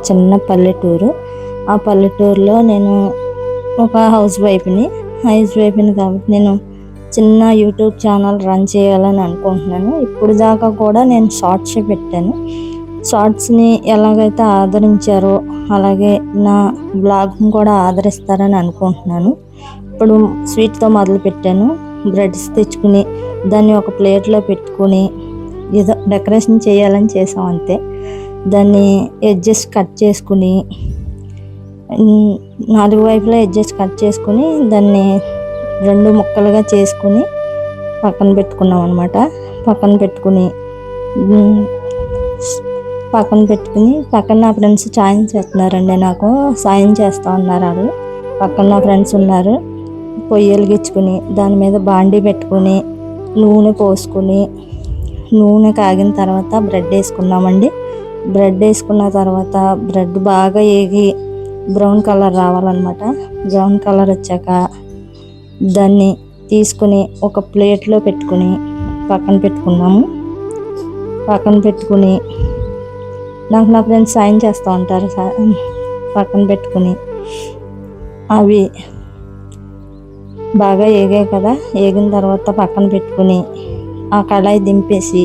చిన్న పల్లెటూరు. ఆ పల్లెటూరులో నేను ఒక హౌస్ వైఫ్ని కాబట్టి నేను చిన్న యూట్యూబ్ ఛానల్ రన్ చేయాలని అనుకుంటున్నాను. ఇప్పుడు దాకా కూడా నేను షార్ట్సే పెట్టాను. షార్ట్స్ని ఎలాగైతే ఆదరించారో అలాగే నా బ్లాగ్ని కూడా ఆదరిస్తారని అనుకుంటున్నాను. ఇప్పుడు స్వీట్తో మొదలు పెట్టాను. బ్రెడ్స్ తెచ్చుకుని దాన్ని ఒక ప్లేట్లో పెట్టుకుని ఏదో డెకరేషన్ చేయాలని చేసాం అంతే. దాన్ని ఎడ్జెస్ కట్ చేసుకుని 4 వైపులా ఎడ్జెస్ కట్ చేసుకుని దాన్ని 2 ముక్కలుగా చేసుకుని పక్కన పెట్టుకున్నాం అనమాట. పక్కన పెట్టుకుని పక్కన నా ఫ్రెండ్స్ సాయం చేస్తున్నారండి. నాకు సాయం చేస్తూ ఉన్నారు వాళ్ళు. పక్కన నా ఫ్రెండ్స్ ఉన్నారు. పొయ్యి వెలిగించుకుని దాని మీద బాండీ పెట్టుకుని నూనె పోసుకుని నూనె కాగిన తర్వాత బ్రెడ్ వేసుకున్నామండి. బ్రెడ్ వేసుకున్న తర్వాత బ్రెడ్ బాగా ఏగి బ్రౌన్ కలర్ రావాలన్నమాట. బ్రౌన్ కలర్ వచ్చాక దాన్ని తీసుకుని ఒక ప్లేట్లో పెట్టుకుని పక్కన పెట్టుకున్నాము. పక్కన పెట్టుకుని నాకు నా ఫ్రెండ్స్ సాయం చేస్తూ ఉంటారు. పక్కన పెట్టుకుని అవి బాగా ఏగాయి కదా, ఏగిన తర్వాత పక్కన పెట్టుకుని ఆ కళాయి దింపేసి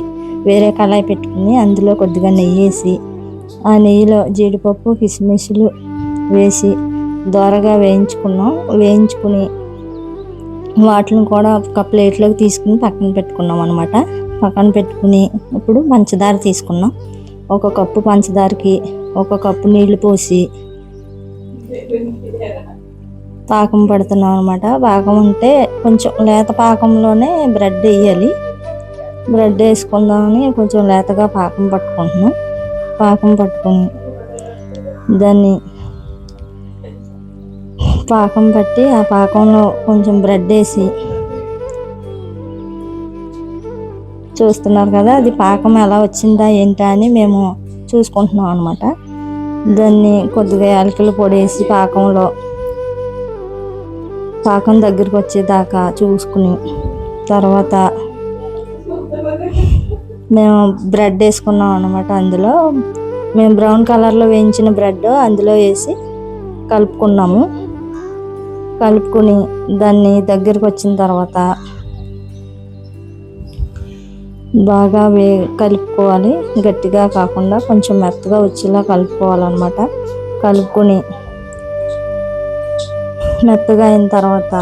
వేరే కళాయి పెట్టుకుని అందులో కొద్దిగా నెయ్యి వేసి ఆ నెయ్యిలో జీడిపప్పు కిస్మిస్లు వేసి దోరగా వేయించుకుని వాటిని కూడా ఒక ప్లేట్లోకి తీసుకుని పక్కన పెట్టుకున్నాం అనమాట. పక్కన పెట్టుకుని ఇప్పుడు పంచదార తీసుకున్నాం. 1 కప్పు పంచదారకి 1 కప్పు నీళ్లు పోసి పాకం పడుతున్నాం అనమాట. పాకం అంటే కొంచెం లేత పాకంలోనే బ్రెడ్ వేయాలి. బ్రెడ్ వేసుకుందామని కొంచెం లేతగా పాకం పట్టుకుంటున్నాం. పాకం పట్టుకుని దాన్ని పాకం పట్టి ఆ పాకంలో కొంచెం బ్రెడ్ వేసి చూస్తున్నారు కదా, అది పాకం ఎలా వచ్చిందా ఏంటా అని మేము చూసుకుంటున్నాం అనమాట. దాన్ని కొద్దిగా యాలకుల పొడి వేసి పాకం దగ్గరికి వచ్చేదాకా చూసుకుని తర్వాత మేము బ్రెడ్ వేసుకున్నాం అనమాట. అందులో మేము బ్రౌన్ కలర్లో వేయించిన బ్రెడ్ అందులో వేసి కలుపుకుని దాన్ని దగ్గరికి వచ్చిన తర్వాత బాగా కలుపుకోవాలి. గట్టిగా కాకుండా కొంచెం మెత్తగా వచ్చేలా కలుపుకోవాలన్నమాట. కలుపుకొని మెత్తగా అయిన తర్వాత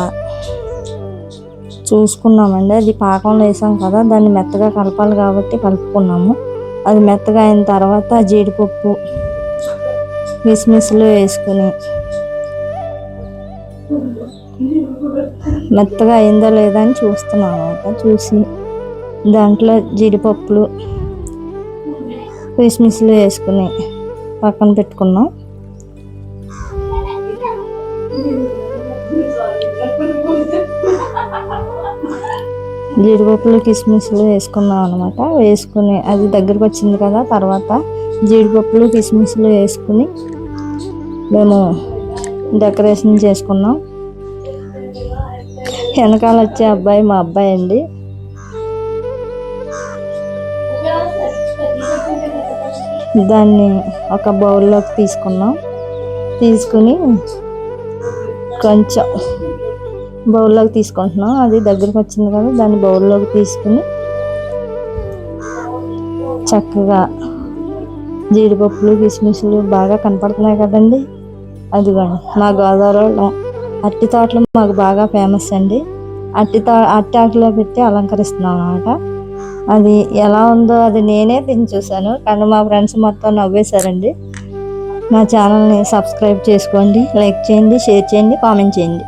చూసుకున్నామండి. అది పాకంలో వేసాం కదా, దాన్ని మెత్తగా కలపాలి కాబట్టి కలుపుకున్నాము. అది మెత్తగా అయిన తర్వాత జీడిపప్పు కిస్మిస్లు వేసుకుని మెత్తగా అయిందా లేదా అని చూస్తున్నాం అనమాట. చూసి దాంట్లో జీడిపప్పులు కిస్మిస్లు వేసుకుని పక్కన పెట్టుకున్నాం. జీడిపప్పులు కిస్మిస్లు వేసుకున్నాం అనమాట. వేసుకుని అది దగ్గరకు వచ్చింది కదా, తర్వాత జీడిపప్పులు కిస్మిస్లు వేసుకుని మేము డెకరేషన్ చేసుకున్నాం. వెనకాల వచ్చే అబ్బాయి మా అబ్బాయి అండి. దాన్ని ఒక బౌల్లోకి తీసుకుని కొంచెం బౌల్లోకి తీసుకుంటున్నాం. అది దగ్గరికి వచ్చింది కదా, దాన్ని బౌల్లోకి తీసుకుని చక్కగా జీడిపప్పులు కిస్మిస్లు బాగా కనపడుతున్నాయి కదండి. అదిగోండి, మా గోదావరిలో అరటి తోటలు మాకు బాగా ఫేమస్ అండి. అరటి ఆకులో పెట్టి అలంకరిస్తున్నాం అనమాట. అది ఎలా ఉందో అది నేనే తిని చూశాను, కానీ మా ఫ్రెండ్స్ మొత్తం నవ్వేశారండి. నా ఛానల్ని సబ్స్క్రైబ్ చేసుకోండి, లైక్ చేయండి, షేర్ చేయండి, కామెంట్ చేయండి.